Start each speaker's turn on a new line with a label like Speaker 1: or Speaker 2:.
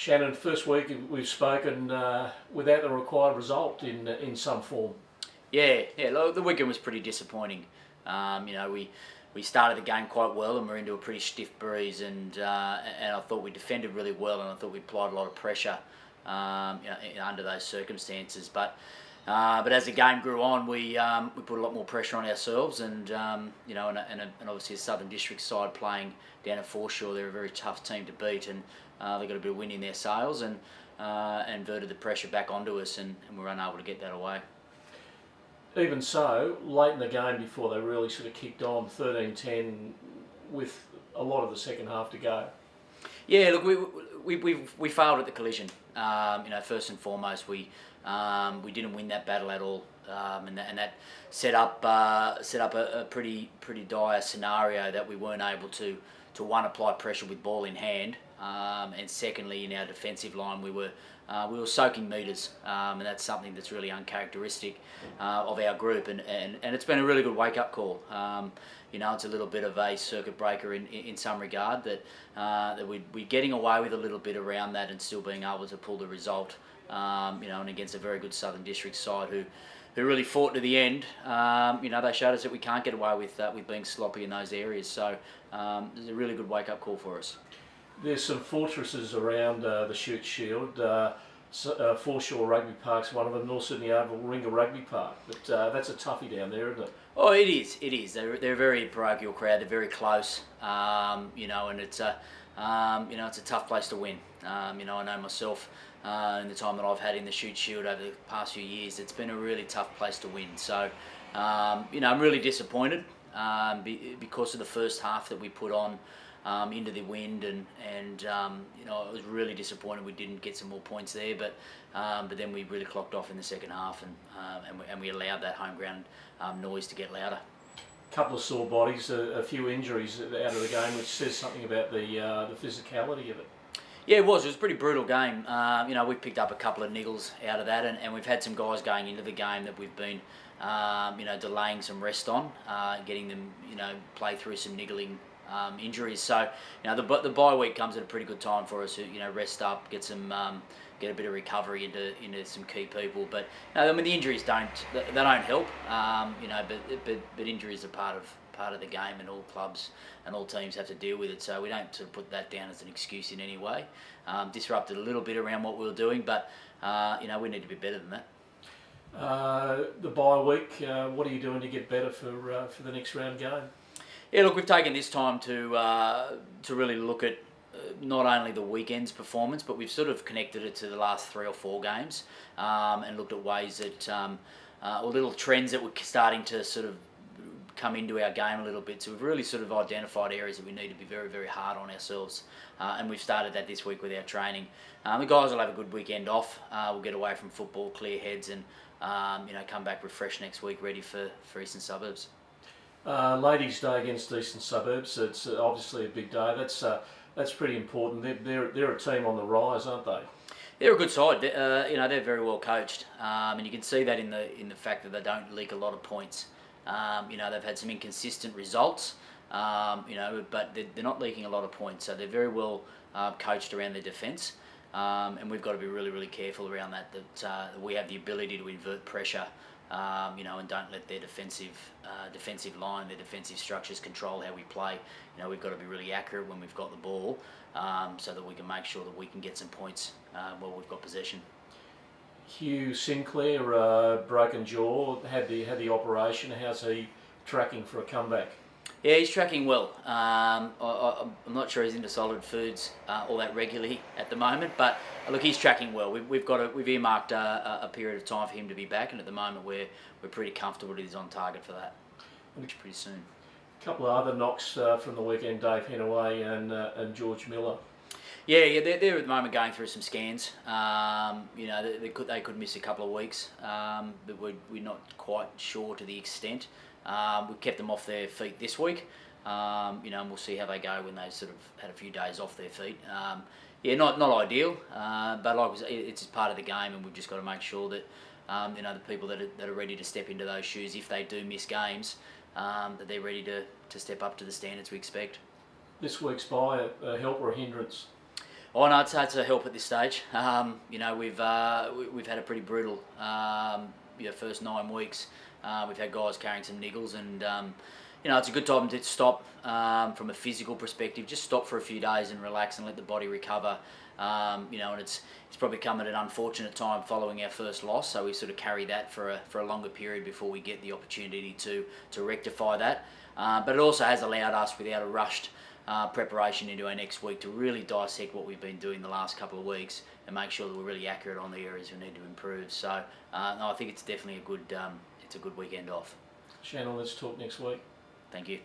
Speaker 1: Shannon, first week we've spoken without the required result in some form.
Speaker 2: Yeah. Look, the weekend was pretty disappointing. We started the game quite well and we're into a pretty stiff breeze, and I thought we defended really well, and I thought we applied a lot of pressure under those circumstances. But as the game grew on, we put a lot more pressure on ourselves, and obviously a Southern District side playing down at Foreshore, they're a very tough team to beat, and they got a bit of wind in their sails and inverted the pressure back onto us, and we were unable to get that away.
Speaker 1: Even so, late in the game before they really sort of kicked on, 13-10, with a lot of the second half to go.
Speaker 2: Yeah, look, we failed at the collision. First and foremost, we didn't win that battle at all, and that set up a pretty dire scenario that we weren't able to one, apply pressure with ball in hand, and secondly, in our defensive line, we were soaking metres, and that's something that's really uncharacteristic of our group, and it's been a really good wake-up call. It's a little bit of a circuit breaker in some regard, that we're getting away with a little bit around that and still being able to pull the result, and against a very good Southern District side who really fought to the end. They showed us that we can't get away with being sloppy in those areas, so it's a really good wake-up call for us.
Speaker 1: There's some fortresses around the Shute Shield. Foreshore Rugby Park's one of them, North Sydney Oval Ringer Rugby Park, but that's a toughie down there, isn't it?
Speaker 2: Oh, it is. They're a very parochial crowd. They're very close, and it's a tough place to win. I know myself, in the time that I've had in the Shute Shield over the past few years, it's been a really tough place to win. So, I'm really disappointed because of the first half that we put on. Into the wind, and I was really disappointed we didn't get some more points there, but then we really clocked off in the second half, and we allowed that home ground noise to get louder.
Speaker 1: A couple of sore bodies, a few injuries out of the game, which says something about the physicality of it.
Speaker 2: Yeah, it was a pretty brutal game. We picked up a couple of niggles out of that, and we've had some guys going into the game that we've been delaying some rest on, getting them play through some niggling injuries. So the bye week comes at a pretty good time for us to rest up, get a bit of recovery into some key people. But the injuries don't help. But injuries are part of the game, and all clubs and all teams have to deal with it. So we don't sort of put that down as an excuse in any way. Disrupted a little bit around what we were doing, but we need to be better than that.
Speaker 1: The bye week, what are you doing to get better for the next round game?
Speaker 2: Yeah, look, we've taken this time to really look at not only the weekend's performance, but we've sort of connected it to the last 3 or 4 games, and looked at ways that, or little trends that were starting to sort of come into our game a little bit. So we've really sort of identified areas that we need to be very, very hard on ourselves, and we've started that this week with our training. The guys will have a good weekend off. We'll get away from football, clear heads, and come back refreshed next week, ready for Eastern Suburbs.
Speaker 1: Ladies' Day against Eastern Suburbs. It's obviously a big day. That's pretty important. They're a team on the rise, aren't they?
Speaker 2: They're a good side. They're very well coached, and you can see that in the fact that they don't leak a lot of points. They've had some inconsistent results, but they're not leaking a lot of points. So they're very well coached around their defence, and we've got to be really, really careful around that. That we have the ability to invert pressure. And don't let their defensive line, their defensive structures control how we play. We've got to be really accurate when we've got the ball, so that we can make sure that we can get some points while we've got possession.
Speaker 1: Hugh Sinclair, broken jaw, had the operation. How's he tracking for a comeback?
Speaker 2: Yeah, he's tracking well. I'm not sure he's into solid foods all that regularly at the moment, but look, he's tracking well. We've earmarked a period of time for him to be back, and at the moment we're pretty comfortable that he's on target for that, which pretty soon.
Speaker 1: A couple of other knocks from the weekend, Dave Henaway and George Miller.
Speaker 2: Yeah, they're at the moment going through some scans. They could miss a couple of weeks, but we're not quite sure to the extent. We've kept them off their feet this week, and we'll see how they go when they sort of had a few days off their feet. Not ideal, but like it's just part of the game, and we've just got to make sure that the people that are ready to step into those shoes, if they do miss games, that they're ready to step up to the standards we expect.
Speaker 1: This week's bye, a help or a hindrance?
Speaker 2: Oh no, it's a help at this stage. You know, we've had a pretty brutal first 9 weeks. We've had guys carrying some niggles, and you know, it's a good time to stop from a physical perspective. Just stop for a few days and relax and let the body recover. You know, and it's probably come at an unfortunate time following our first loss, so we sort of carry that for a longer period before we get the opportunity to rectify that. But it also has allowed us, without a rushed preparation into our next week, to really dissect what we've been doing the last couple of weeks and make sure that we're really accurate on the areas we need to improve. So no, I think it's definitely a good weekend off.
Speaker 1: Shannon, let's talk next week.
Speaker 2: Thank you.